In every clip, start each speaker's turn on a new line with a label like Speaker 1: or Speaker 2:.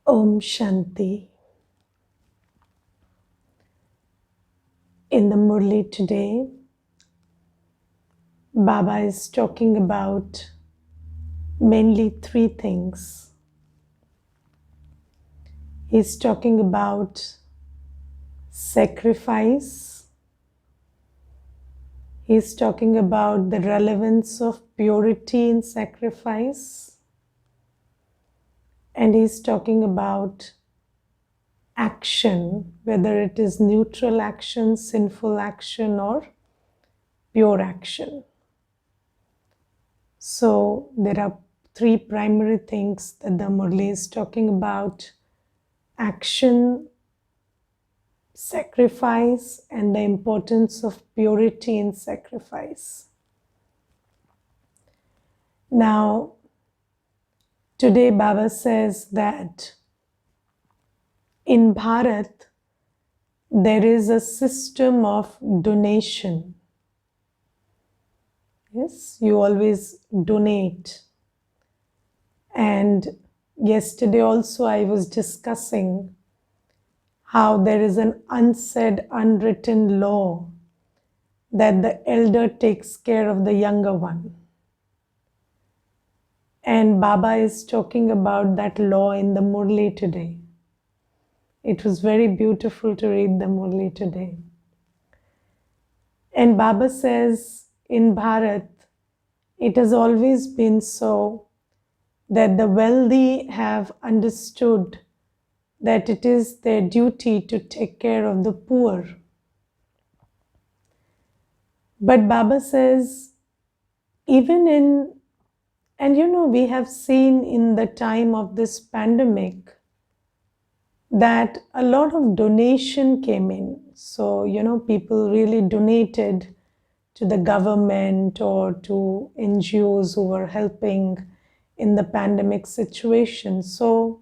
Speaker 1: Om Shanti. In the Murli today, Baba is talking about mainly three things. He's talking about sacrifice. He's talking about the relevance of purity in sacrifice. And he's talking about action, whether it is neutral action, sinful action, or pure action. So there are three primary things that the Murli is talking about: action, sacrifice, and the importance of purity in sacrifice. Now, today Baba says that in Bharat, there is a system of donation. Yes, you always donate. And yesterday also I was discussing how there is an unsaid, unwritten law that the elder takes care of the younger one. And Baba is talking about that law in the Murli today. It was very beautiful to read the Murli today. And Baba says, in Bharat, it has always been so that the wealthy have understood that it is their duty to take care of the poor. But Baba says, even in, and we have seen in the time of this pandemic that a lot of donation came in. So, people really donated to the government or to NGOs who were helping in the pandemic situation. So,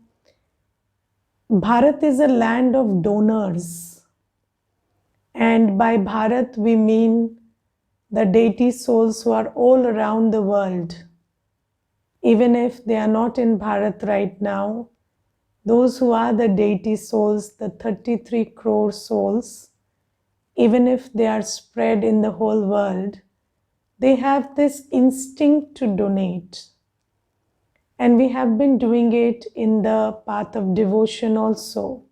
Speaker 1: Bharat is a land of donors. And by Bharat, we mean the deity souls who are all around the world. Even if they are not in Bharat right now, those who are the deity souls, the 33 crore souls, even if they are spread in the whole world, they have this instinct to donate. And we have been doing it in the path of devotion also.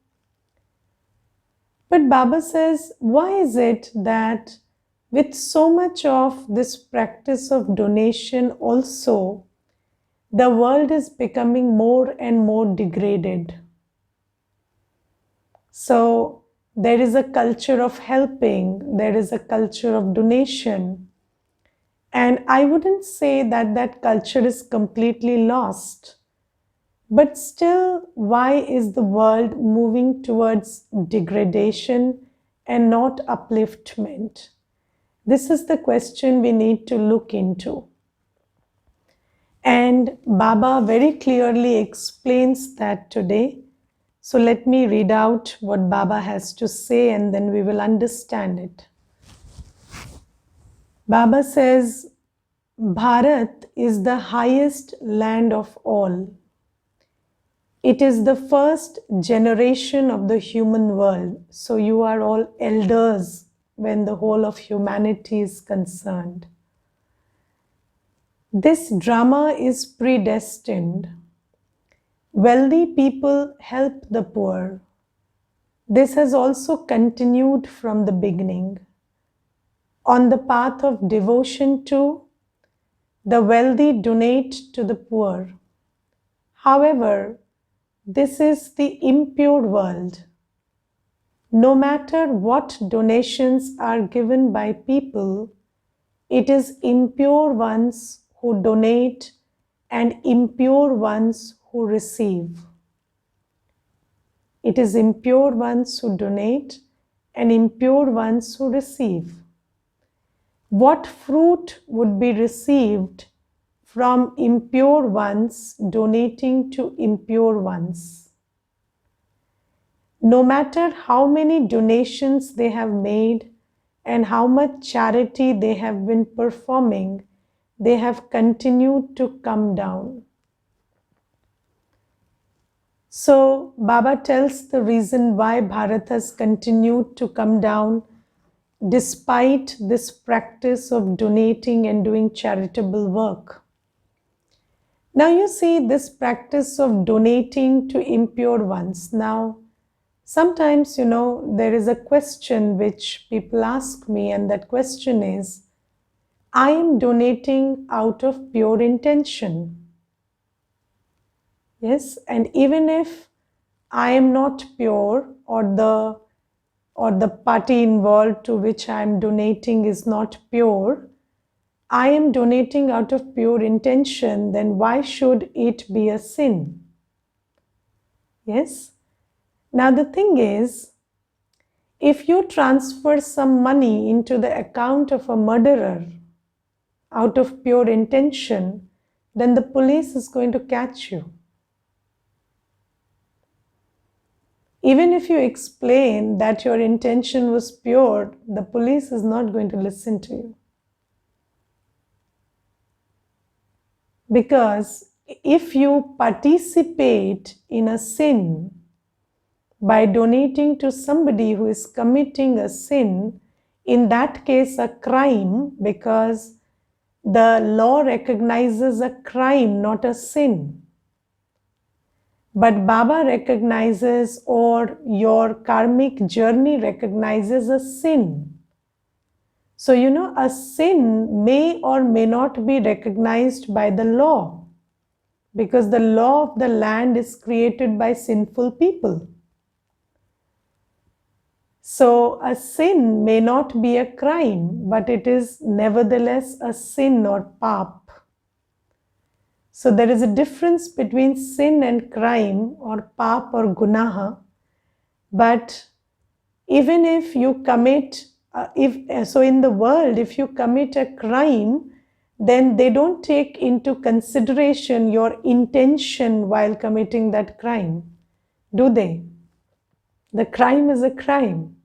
Speaker 1: But Baba says, why is it that with so much of this practice of donation also, the world is becoming more and more degraded? So there is a culture of helping, there is a culture of donation. And I wouldn't say that that culture is completely lost. But still, why is the world moving towards degradation and not upliftment? This is the question we need to look into. And Baba very clearly explains that today. So let me read out what Baba has to say and then we will understand it. Baba says, Bharat is the highest land of all. It is the first generation of the human world. So you are all elders when the whole of humanity is concerned. This drama is predestined. Wealthy people help the poor. This has also continued from the beginning. On the path of devotion too, the wealthy donate to the poor. However, this is the impure world. No matter what donations are given by people, it is impure ones who donate and impure ones who receive. It is impure ones who donate and impure ones who receive. What fruit would be received from impure ones donating to impure ones? No matter how many donations they have made and how much charity they have been performing, they have continued to come down. So Baba tells the reason why Bharat has continued to come down despite this practice of donating and doing charitable work. Now you see this practice of donating to impure ones. Now, sometimes, there is a question which people ask me, and that question is, I am donating out of pure intention. Yes, and even if I am not pure, or the party involved to which I am donating is not pure, I am donating out of pure intention, then why should it be a sin? Yes. Now the thing is, if you transfer some money into the account of a murderer out of pure intention, then the police is going to catch you. Even if you explain that your intention was pure, the police is not going to listen to you. Because if you participate in a sin by donating to somebody who is committing a sin, in that case a crime, because the law recognizes a crime, not a sin. But Baba recognizes, or your karmic journey recognizes a sin. So, a sin may or may not be recognized by the law, because the law of the land is created by sinful people. So, a sin may not be a crime, but it is nevertheless a sin or pap. So there is a difference between sin and crime, or pap or gunaha. But even if you commit, in the world, if you commit a crime, then they don't take into consideration your intention while committing that crime, do they? The crime is a crime.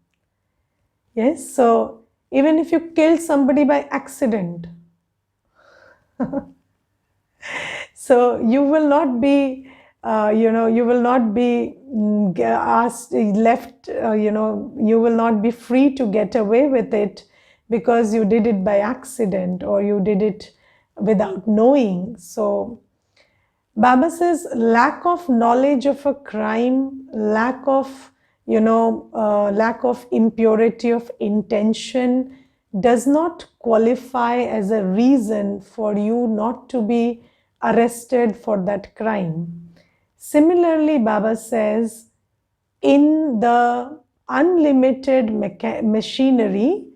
Speaker 1: Yes, so even if you kill somebody by accident, so you will not be, you will not be asked, left, you will not be free to get away with it because you did it by accident or you did it without knowing. So Baba says lack of knowledge of a crime, lack of impurity of intention does not qualify as a reason for you not to be arrested for that crime. Similarly, Baba says, in the unlimited machinery,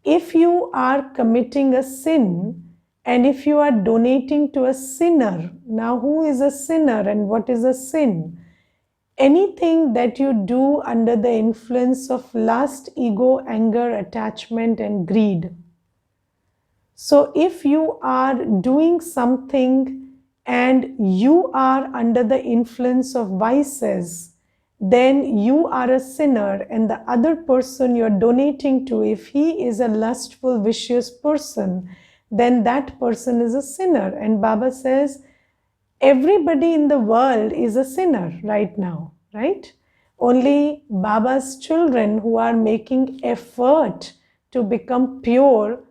Speaker 1: if you are committing a sin and if you are donating to a sinner, now who is a sinner and what is a sin? Anything that you do under the influence of lust, ego, anger, attachment, and greed. So if you are doing something and you are under the influence of vices, then you are a sinner, and the other person you're donating to, if he is a lustful, vicious person, then that person is a sinner. And Baba says, everybody in the world is a sinner right now, right? Only Baba's children who are making effort to become pure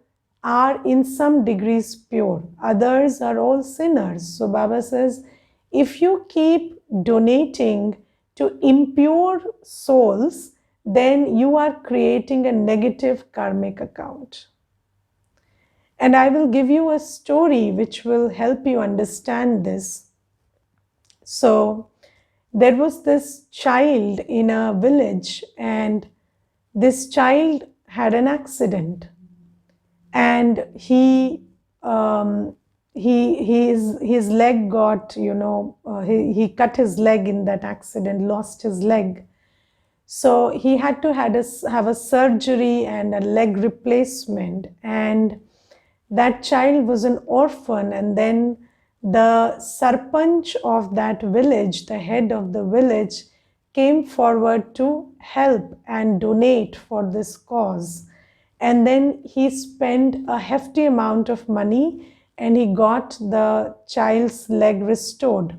Speaker 1: are in some degrees pure. Others are all sinners. So Baba says, if you keep donating to impure souls, then you are creating a negative karmic account. And I will give you a story which will help you understand this. So there was this child in a village, and this child had an accident, and his leg got, he cut his leg in that accident, lost his leg. So he had to have a surgery and a leg replacement, and that child was an orphan. And then the sarpanch of that village, the head of the village, came forward to help and donate for this cause. And then he spent a hefty amount of money and he got the child's leg restored.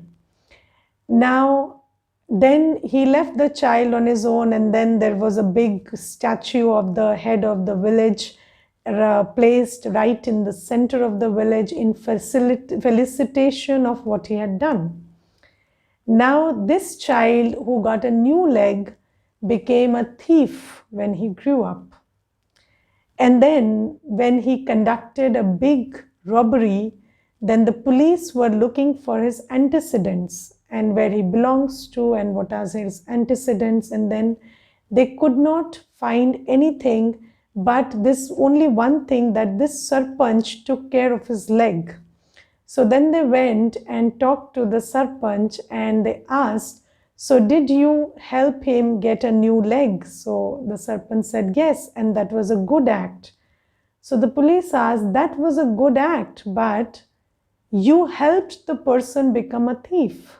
Speaker 1: Now, then he left the child on his own, and then there was a big statue of the head of the village placed right in the center of the village in felicitation of what he had done. Now, this child who got a new leg became a thief when he grew up. And then, when he conducted a big robbery, then the police were looking for his antecedents and where he belongs to and what are his antecedents. And then they could not find anything but this only one thing, that this sarpanch took care of his leg. So then they went and talked to the sarpanch and they asked, so did you help him get a new leg? So the sarpanch said yes, and that was a good act. So the police asked, that was a good act, but you helped the person become a thief.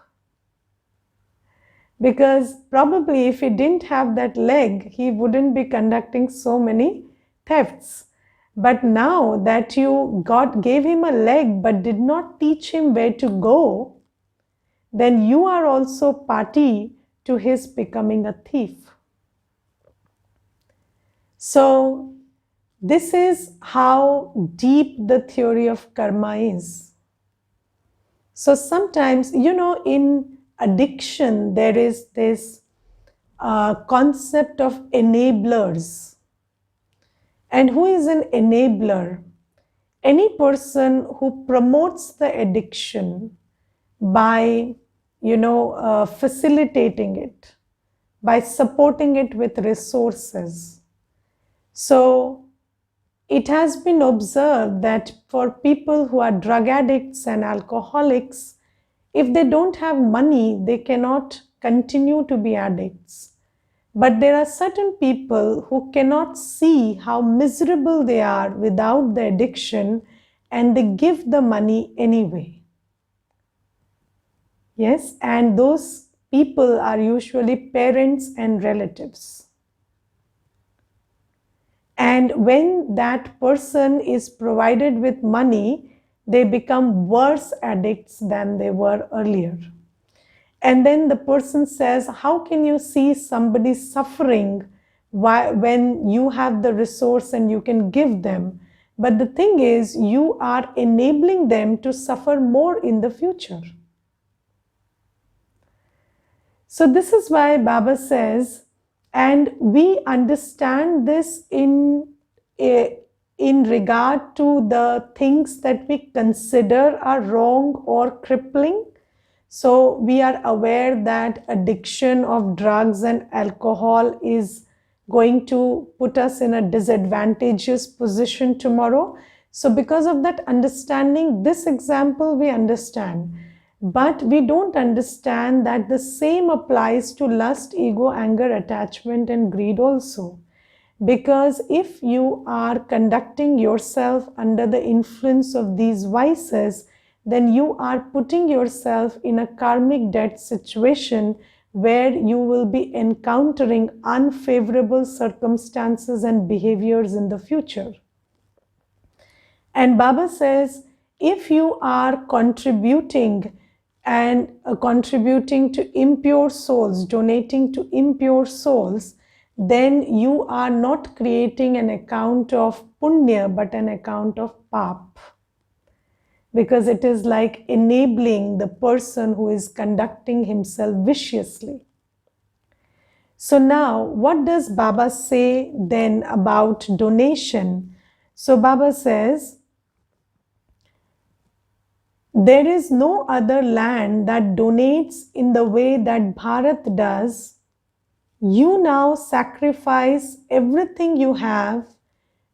Speaker 1: Because probably if he didn't have that leg, he wouldn't be conducting so many thefts. But now that you gave him a leg but did not teach him where to go, then you are also party to his becoming a thief. So this is how deep the theory of karma is. So sometimes, in addiction, there is this concept of enablers. And who is an enabler? Any person who promotes the addiction by, facilitating it, by supporting it with resources. So it has been observed that for people who are drug addicts and alcoholics, if they don't have money, they cannot continue to be addicts. But there are certain people who cannot see how miserable they are without the addiction, and they give the money anyway. Yes, and those people are usually parents and relatives. And when that person is provided with money, they become worse addicts than they were earlier. And then the person says, how can you see somebody suffering when you have the resource and you can give them? But the thing is, you are enabling them to suffer more in the future. So this is why Baba says, and we understand this in regard to the things that we consider are wrong or crippling. So we are aware that addiction of drugs and alcohol is going to put us in a disadvantageous position tomorrow. So because of that understanding, this example we understand. But we don't understand that the same applies to lust, ego, anger, attachment, and greed also. Because if you are conducting yourself under the influence of these vices, then you are putting yourself in a karmic debt situation where you will be encountering unfavorable circumstances and behaviors in the future. And Baba says, if you are contributing to impure souls, donating to impure souls, then you are not creating an account of punya, but an account of pap. Because it is like enabling the person who is conducting himself viciously. So now, what does Baba say then about donation? So Baba says, there is no other land that donates in the way that Bharat does. You now sacrifice everything you have,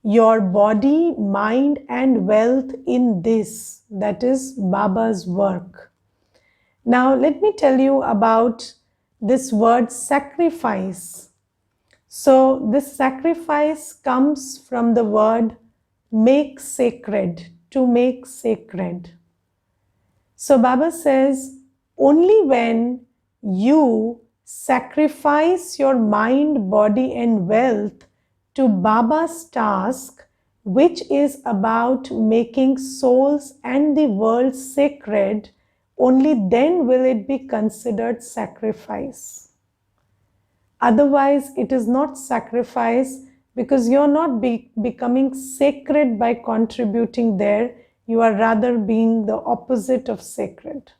Speaker 1: your body, mind, and wealth in this. That is Baba's work. Now, let me tell you about this word sacrifice. So, this sacrifice comes from the word make sacred, to make sacred. So Baba says, only when you sacrifice your mind, body, and wealth to Baba's task, which is about making souls and the world sacred, only then will it be considered sacrifice. Otherwise, it is not sacrifice, because you're not becoming sacred by contributing there. You are rather being the opposite of sacred.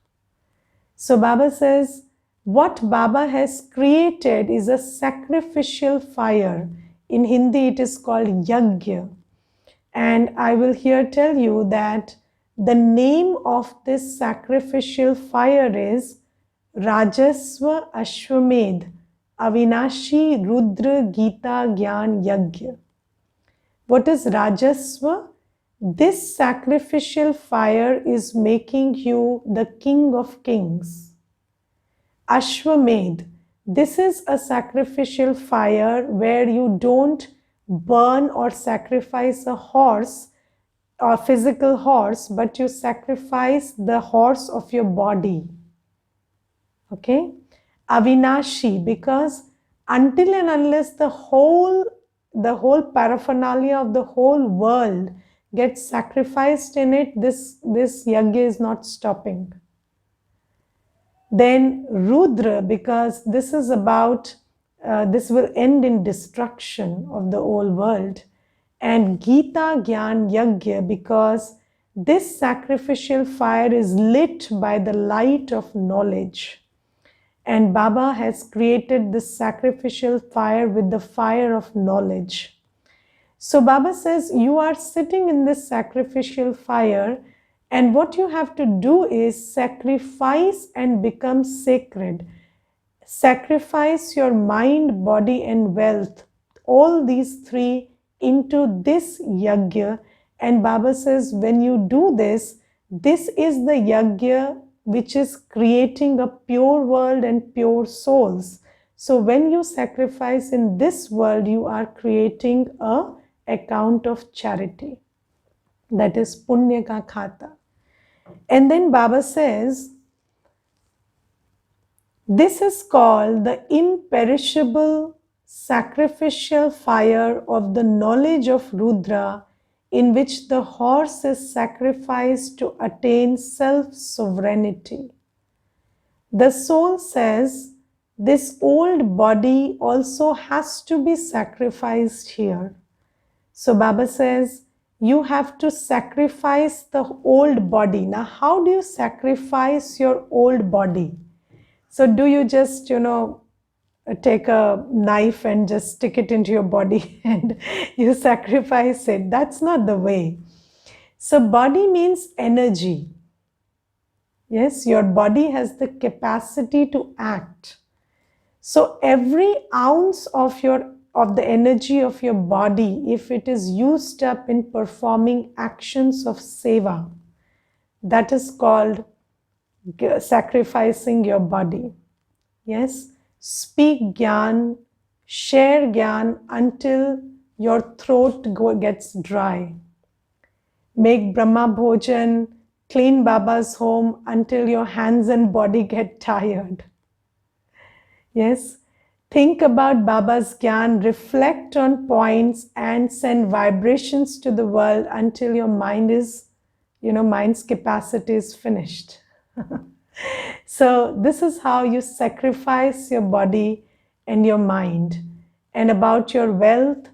Speaker 1: So Baba says, what Baba has created is a sacrificial fire. In Hindi, it is called yagya. And I will here tell you that the name of this sacrificial fire is Rajasva Ashwamedh Avinashi Rudra Gita Gyan Yagya. What is Rajasva? This sacrificial fire is making you the king of kings. Ashwamedh, this is a sacrificial fire where you don't burn or sacrifice a horse or physical horse, but you sacrifice the horse of your body. Okay? Avinashi, because until and unless the whole paraphernalia of the whole world gets sacrificed in it, this yagya is not stopping. Then Rudra, because this is about, this will end in destruction of the whole world. And Gita Gyan Yagya, because this sacrificial fire is lit by the light of knowledge. And Baba has created this sacrificial fire with the fire of knowledge. So Baba says, you are sitting in this sacrificial fire, and what you have to do is sacrifice and become sacred. Sacrifice your mind, body, and wealth, all these three, into this yagya. And Baba says, when you do this, this is the yagya which is creating a pure world and pure souls. So when you sacrifice in this world, you are creating a account of charity. That is punya ka khata. And then Baba says, this is called the imperishable sacrificial fire of the knowledge of Rudra, in which the horse is sacrificed to attain self-sovereignty. The soul says, this old body also has to be sacrificed here. So Baba says, you have to sacrifice the old body. Now, how do you sacrifice your old body? So do you just, take a knife and just stick it into your body and you sacrifice it? That's not the way. So body means energy. Yes, your body has the capacity to act. So every ounce of the energy of your body, if it is used up in performing actions of seva, that is called sacrificing your body. Yes, speak Gyan, share Gyan until your throat gets dry. Make Brahma Bhojan, clean Baba's home until your hands and body get tired. Yes, think about Baba's Gyan, reflect on points and send vibrations to the world until your mind is, mind's capacity is finished. So this is how you sacrifice your body and your mind. And about your wealth,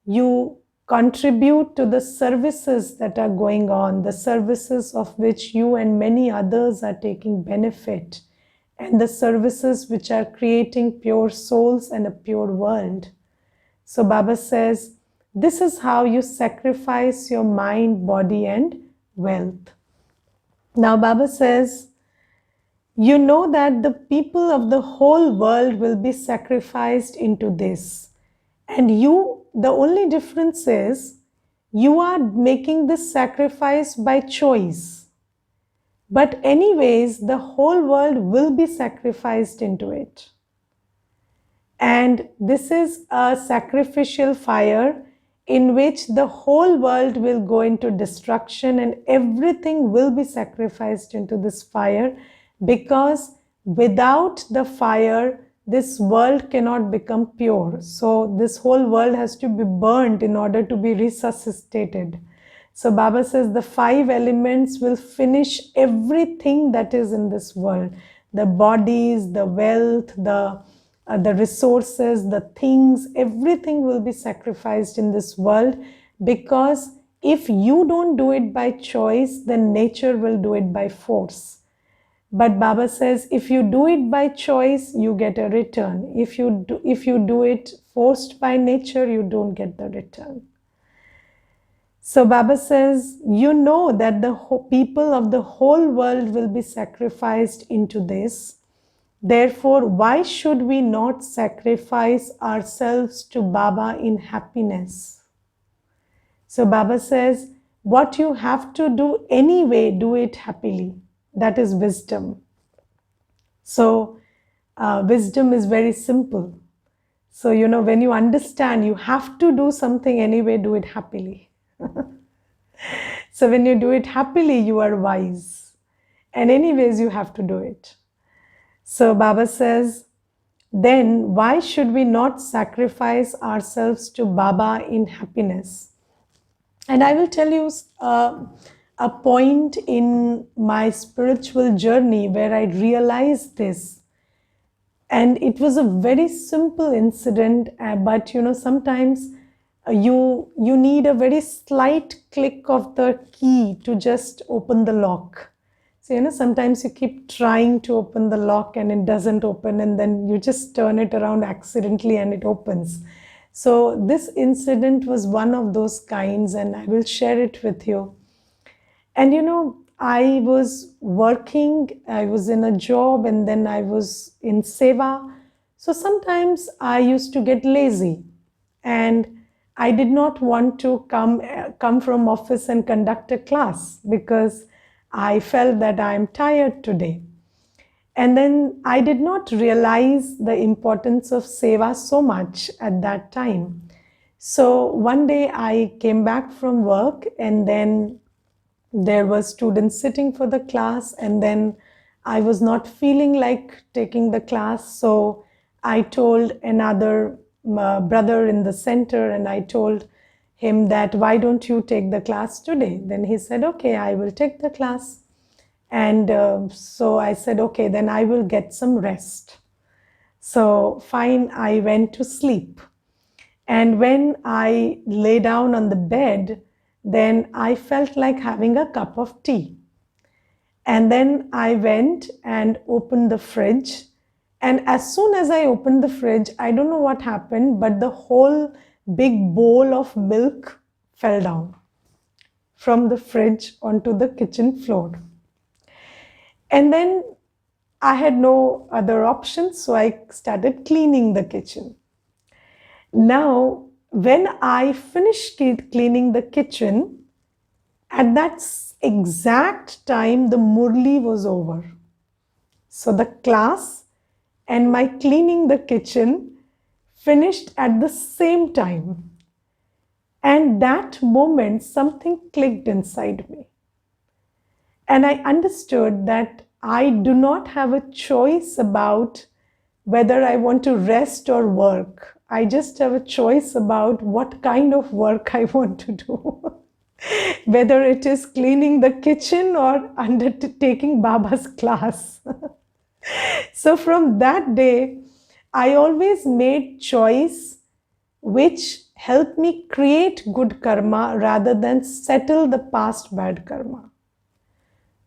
Speaker 1: you contribute to the services that are going on, the services of which you and many others are taking benefit, and the services which are creating pure souls and a pure world. So Baba says, this is how you sacrifice your mind, body, and wealth. Now Baba says, you know that the people of the whole world will be sacrificed into this. And you, the only difference is, you are making this sacrifice by choice. But anyways, the whole world will be sacrificed into it. And this is a sacrificial fire in which the whole world will go into destruction and everything will be sacrificed into this fire, because without the fire, this world cannot become pure. So this whole world has to be burned in order to be resuscitated. So Baba says the five elements will finish everything that is in this world. The bodies, the wealth, the resources, the things, everything will be sacrificed in this world, because if you don't do it by choice, then nature will do it by force. But Baba says if you do it by choice, you get a return. If you do it forced by nature, you don't get the return. So Baba says, you know that the people of the whole world will be sacrificed into this. Therefore, why should we not sacrifice ourselves to Baba in happiness? So Baba says, what you have to do anyway, do it happily. That is wisdom. So wisdom is very simple. So, when you understand you have to do something anyway, do it happily. So when you do it happily, you are wise. And anyways, you have to do it. So Baba says, then why should we not sacrifice ourselves to Baba in happiness? And I will tell you a point in my spiritual journey where I realized this. And it was a very simple incident, but sometimes you need a very slight click of the key to just open the lock. So sometimes you keep trying to open the lock and it doesn't open, and then you just turn it around accidentally and it opens. So this incident was one of those kinds, and I will share it with you. And I was working, I was in a job, and then I was in seva. So sometimes I used to get lazy, and I did not want to come from office and conduct a class because I felt that I am tired today. And then I did not realize the importance of seva so much at that time. So one day I came back from work, and then there were students sitting for the class, and then I was not feeling like taking the class. So I told another brother in the center, and I told him that, why don't you take the class today? Then he said, okay, I will take the class. And so I said, okay, then I will get some rest. So fine, I went to sleep. And when I lay down on the bed, then I felt like having a cup of tea. And then I went and opened the fridge. And as soon as I opened the fridge, I don't know what happened, but the whole big bowl of milk fell down from the fridge onto the kitchen floor. And then I had no other option, so I started cleaning the kitchen. Now, when I finished cleaning the kitchen, at that exact time, the Murli was over. So the class and my cleaning the kitchen finished at the same time. And that moment, something clicked inside me. And I understood that I do not have a choice about whether I want to rest or work. I just have a choice about what kind of work I want to do. Whether it is cleaning the kitchen or undertaking Baba's class. So from that day, I always made choice which helped me create good karma rather than settle the past bad karma.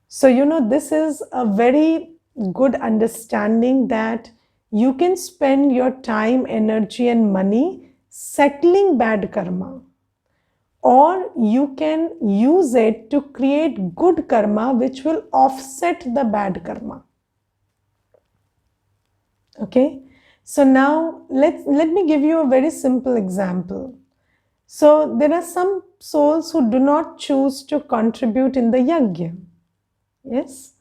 Speaker 1: So, this is a very good understanding that you can spend your time, energy, and money settling bad karma, or you can use it to create good karma which will offset the bad karma. Okay, so now let me give you a very simple example. So there are some souls who do not choose to contribute in the yajna. Yes.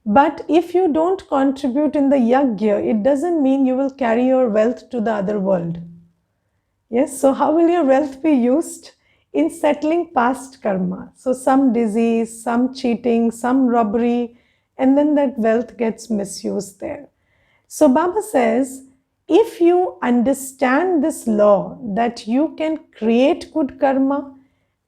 Speaker 1: But if you don't contribute in the yajna, it doesn't mean you will carry your wealth to the other world. Yes. So how will your wealth be used? In settling past karma. So some disease, some cheating, some robbery, and then that wealth gets misused there. So Baba says, if you understand this law that you can create good karma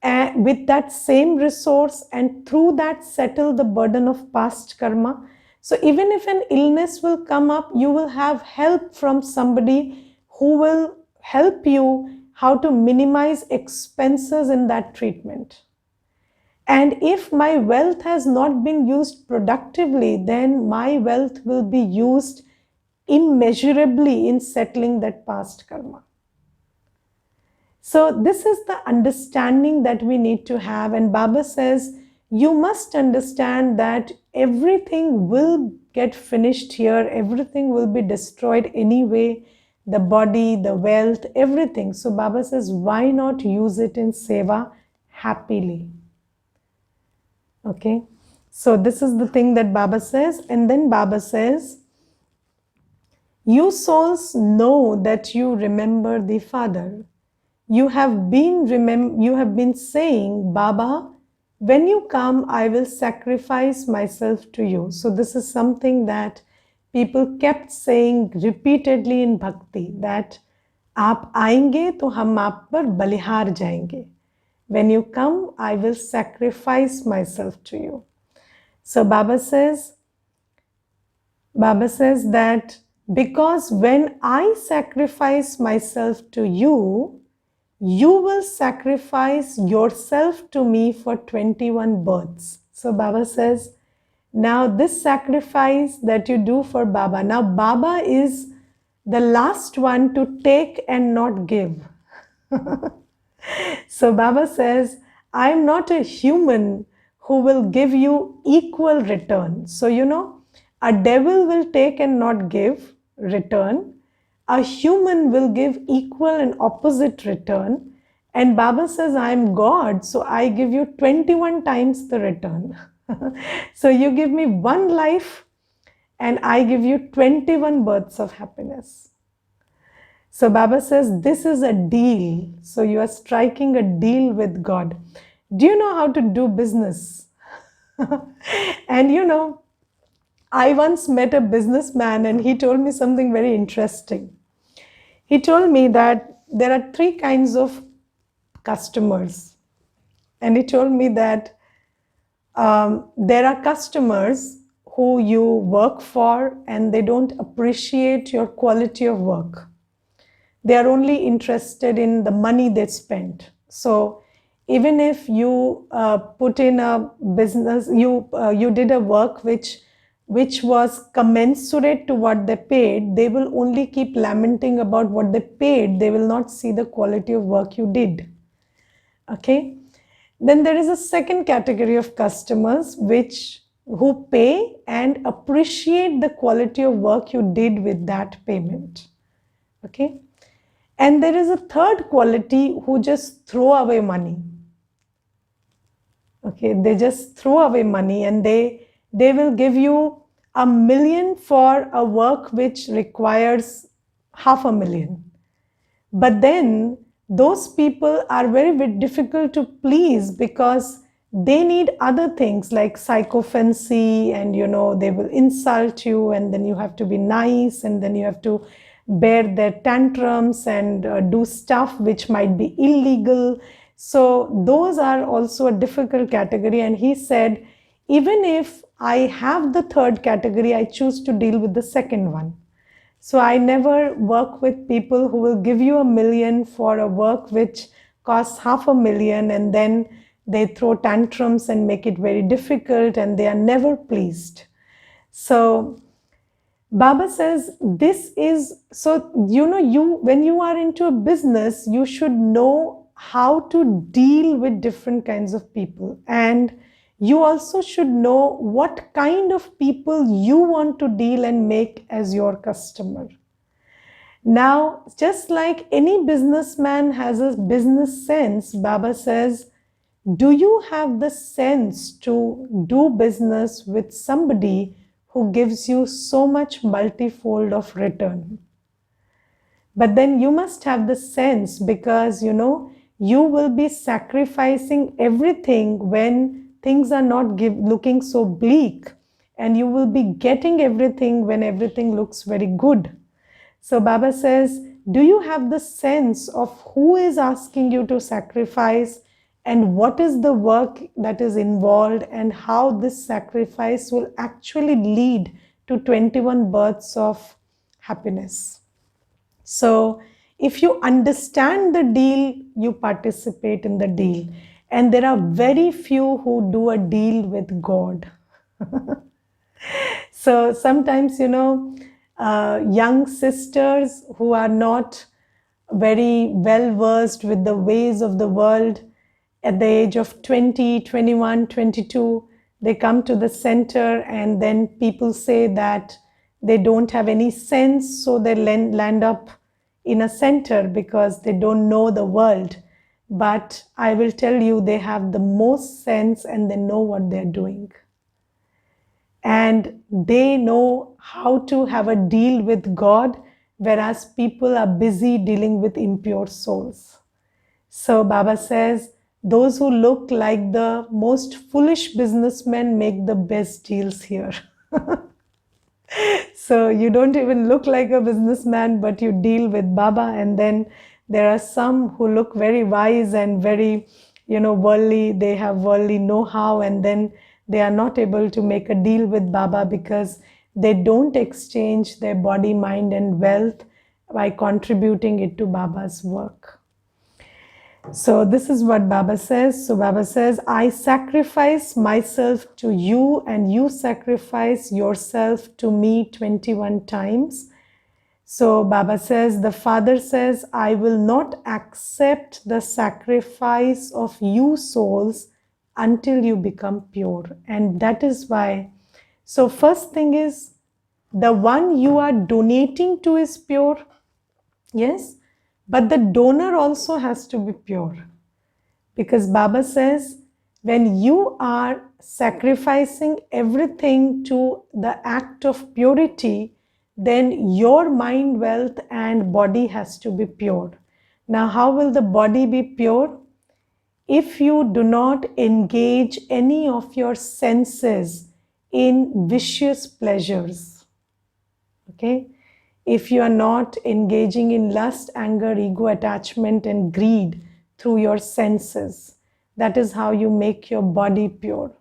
Speaker 1: and with that same resource, and through that settle the burden of past karma. So even if an illness will come up, you will have help from somebody who will help you how to minimize expenses in that treatment. And if my wealth has not been used productively, then my wealth will be used immeasurably in settling that past karma. So this is the understanding that we need to have. And Baba says, you must understand that everything will get finished here. Everything will be destroyed anyway. The body, the wealth, everything. So Baba says, why not use it in seva happily? Okay. So this is the thing that Baba says. And then Baba says, you souls know that you remember the Father. You have been saying, Baba, when you come, I will sacrifice myself to you. So this is something that people kept saying repeatedly in bhakti, that आप आएंगे तो हम आप पर बलिहार जाएंगे. When you come, I will sacrifice myself to you. So Baba says that because when I sacrifice myself to you, you will sacrifice yourself to me for 21 births. So Baba says, now this sacrifice that you do for Baba, now Baba is the last one to take and not give. So Baba says, I am not a human who will give you equal return. So a devil will take and not give return. A human will give equal and opposite return. And Baba says, I am God, so I give you 21 times the return. So you give me one life and I give you 21 births of happiness. So Baba says, this is a deal. So you are striking a deal with God. Do you know how to do business? And I once met a businessman and he told me something very interesting. He told me that there are 3 kinds of customers. And he told me that there are customers who you work for and they don't appreciate your quality of work. They are only interested in the money they spent. So even if you put in a business, you did a work which was commensurate to what they paid, they will only keep lamenting about what they paid. They will not see the quality of work you did. Okay. Then there is a second category of customers who pay and appreciate the quality of work you did with that payment. Okay. And there is a third quality who just throw away money. Okay, they just throw away money and they will give you $1 million for a work which requires $500,000. But then those people are very difficult to please because they need other things like psychophancy, and they will insult you, and then you have to be nice, and then you have to bear their tantrums and do stuff which might be illegal. So those are also a difficult category. And he said, even if I have the third category, I choose to deal with the second one. So I never work with people who will give you $1 million for a work which costs $500,000, and then they throw tantrums and make it very difficult, and they are never pleased. So Baba says this is, so when you are into a business, you should know how to deal with different kinds of people, and you also should know what kind of people you want to deal and make as your customer. Now, just like any businessman has a business sense, Baba says, do you have the sense to do business with somebody who gives you so much multifold of return? But then you must have the sense, because you will be sacrificing everything when things are not looking so bleak, and you will be getting everything when everything looks very good. So Baba says, do you have the sense of who is asking you to sacrifice, and what is the work that is involved, and how this sacrifice will actually lead to 21 births of happiness. So, if you understand the deal, you participate in the deal. And there are very few who do a deal with God. So sometimes, young sisters who are not very well versed with the ways of the world, at the age of 20, 21, 22, they come to the center, and then people say that they don't have any sense, so they land up in a center because they don't know the world. But I will tell you, they have the most sense and they know what they're doing. And they know how to have a deal with God, whereas people are busy dealing with impure souls. So Baba says, those who look like the most foolish businessmen make the best deals here. So you don't even look like a businessman, but you deal with Baba. And then there are some who look very wise and very, worldly. They have worldly know-how, and then they are not able to make a deal with Baba because they don't exchange their body, mind, and wealth by contributing it to Baba's work. So this is what Baba says. So Baba says, I sacrifice myself to you and you sacrifice yourself to me 21 times. So Baba says, the Father says, I will not accept the sacrifice of you souls until you become pure. And that is why. So first thing is, the one you are donating to is pure. Yes. But the donor also has to be pure. Because Baba says, when you are sacrificing everything to the act of purity, then your mind, wealth, and body has to be pure. Now, how will the body be pure? If you do not engage any of your senses in vicious pleasures. Okay? If you are not engaging in lust, anger, ego, attachment, and greed through your senses, that is how you make your body pure.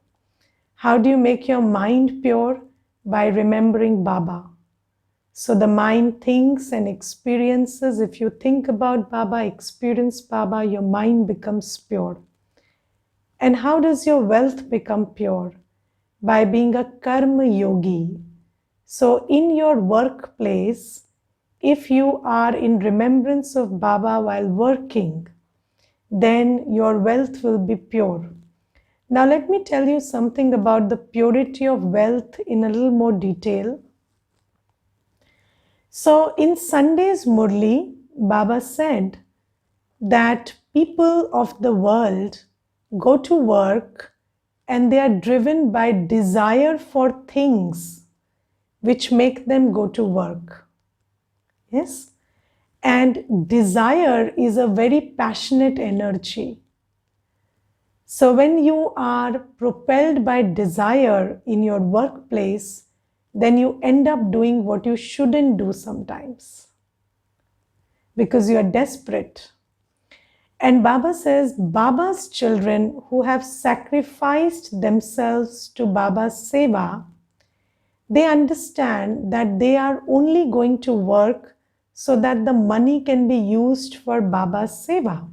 Speaker 1: How do you make your mind pure? By remembering Baba. So the mind thinks and experiences. If you think about Baba, experience Baba, your mind becomes pure. And how does your wealth become pure? By being a karma yogi. So in your workplace, if you are in remembrance of Baba while working, then your wealth will be pure. Now let me tell you something about the purity of wealth in a little more detail. So in Sunday's Murli, Baba said that people of the world go to work and they are driven by desire for things which make them go to work. Yes? And desire is a very passionate energy. So when you are propelled by desire in your workplace, then you end up doing what you shouldn't do sometimes because you are desperate. And Baba says, Baba's children who have sacrificed themselves to Baba's seva, they understand that they are only going to work so that the money can be used for Baba's seva.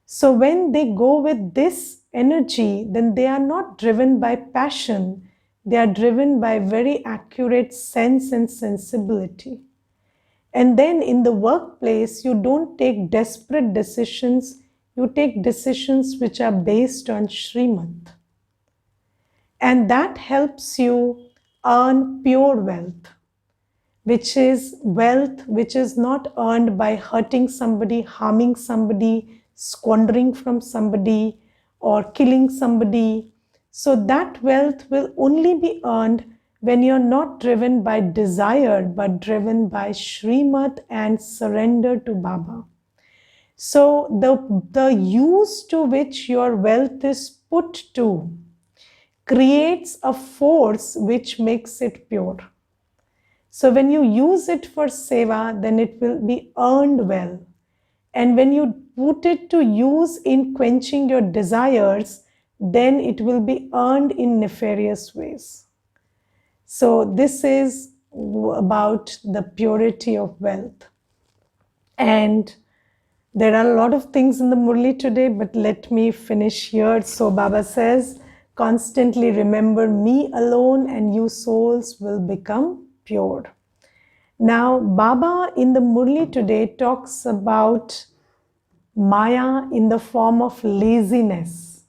Speaker 1: So when they go with this energy, then they are not driven by passion, they are driven by very accurate sense and sensibility. And then in the workplace, you don't take desperate decisions, you take decisions which are based on Srimad. And that helps you earn pure wealth, which is wealth which is not earned by hurting somebody, harming somebody, squandering from somebody, or killing somebody. So that wealth will only be earned when you're not driven by desire, but driven by Srimad and surrender to Baba. So the use to which your wealth is put to creates a force which makes it pure. So when you use it for seva, then it will be earned well. And when you put it to use in quenching your desires, then it will be earned in nefarious ways. So this is about the purity of wealth. And there are a lot of things in the Murli today, but let me finish here. So Baba says, constantly remember me alone and you souls will become pure. Now, Baba in the Murli today talks about Maya in the form of laziness.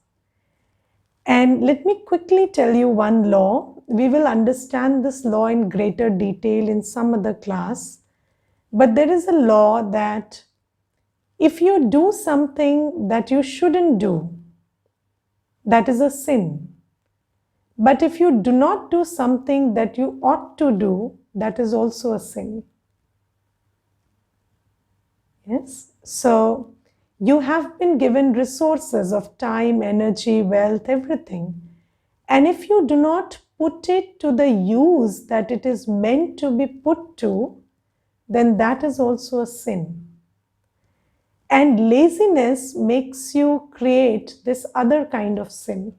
Speaker 1: And let me quickly tell you one law. We will understand this law in greater detail in some other class. But there is a law that if you do something that you shouldn't do, that is a sin. But if you do not do something that you ought to do, that is also a sin. Yes? So you have been given resources of time, energy, wealth, everything. And if you do not put it to the use that it is meant to be put to, then that is also a sin. And laziness makes you create this other kind of sin,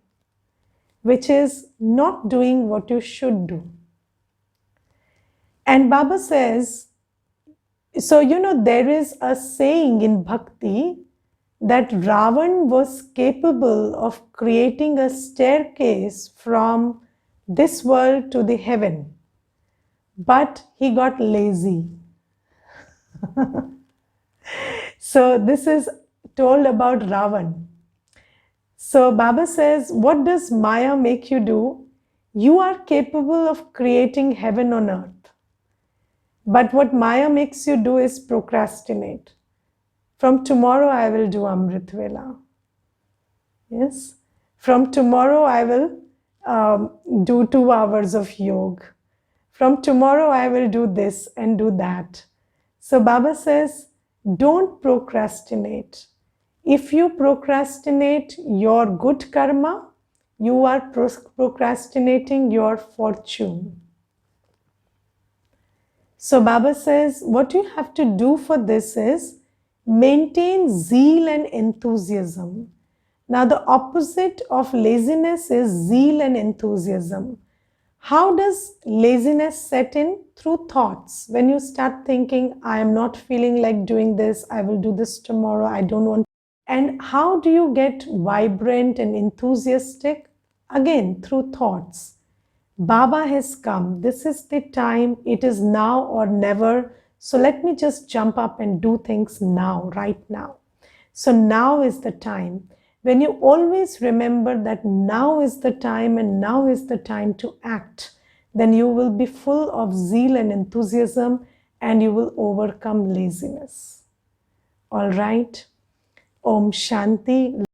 Speaker 1: which is not doing what you should do. And Baba says, so there is a saying in Bhakti that Ravan was capable of creating a staircase from this world to the heaven, but he got lazy. So this is told about Ravan. So Baba says, what does Maya make you do? You are capable of creating heaven on earth. But what Maya makes you do is procrastinate. From tomorrow I will do Amrit Vela. Yes. From tomorrow I will do 2 hours of yoga. From tomorrow I will do this and do that. So Baba says, don't procrastinate. If you procrastinate your good karma, you are procrastinating your fortune. So Baba says, what you have to do for this is maintain zeal and enthusiasm. Now the opposite of laziness is zeal and enthusiasm. How does laziness set in? Through thoughts. When you start thinking, I am not feeling like doing this, I will do this tomorrow, I don't want. And how do you get vibrant and enthusiastic? Again, through thoughts. Baba has come. This is the time. It is now or never. So let me just jump up and do things now, right now. So now is the time. When you always remember that now is the time and now is the time to act, then you will be full of zeal and enthusiasm and you will overcome laziness. All right. Om Shanti.